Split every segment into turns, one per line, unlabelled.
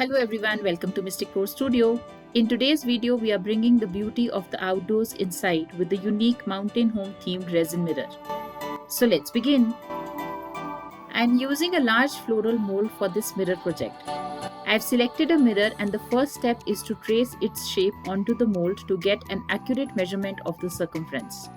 Hello everyone, welcome to Decor Studio. In today's video, we are bringing the beauty of the outdoors inside with the unique mountain home themed resin mirror. So let's begin. I'm using a large floral mold for this mirror project. I've selected a mirror and the first step is to trace its shape onto the mold to get an accurate measurement of the circumference.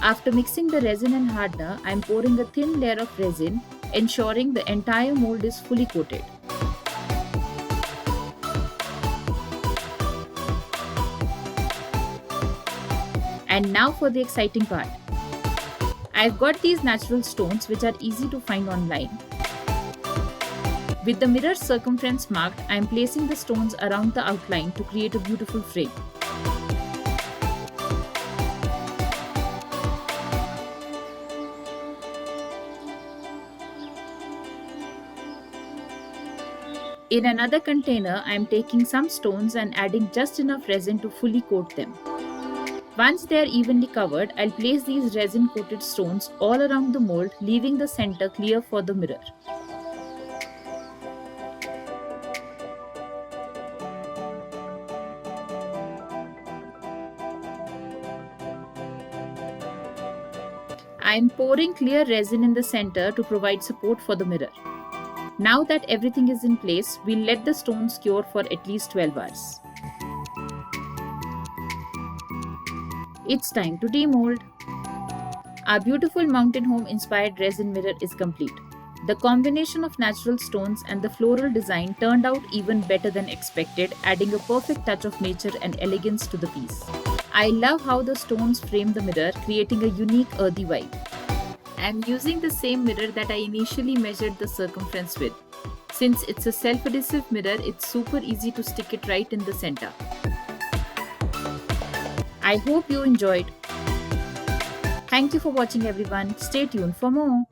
After mixing the resin and hardener, I am pouring a thin layer of resin, ensuring the entire mold is fully coated. And now for the exciting part. I've got these natural stones which are easy to find online. With the mirror circumference marked, I am placing the stones around the outline to create a beautiful frame. In another container, I am taking some stones and adding just enough resin to fully coat them. Once they are evenly covered, I'll place these resin coated stones all around the mold, leaving the center clear for the mirror. I am pouring clear resin in the center to provide support for the mirror. Now that everything is in place, we'll let the stones cure for at least 12 hours. It's time to demold. Our beautiful mountain home inspired resin mirror is complete. The combination of natural stones and the floral design turned out even better than expected, adding a perfect touch of nature and elegance to the piece. I love how the stones frame the mirror, creating a unique earthy vibe. I'm using the same mirror that I initially measured the circumference with. Since it's a self-adhesive mirror, it's super easy to stick it right in the center. I hope you enjoyed. Thank you for watching everyone. Stay tuned for more.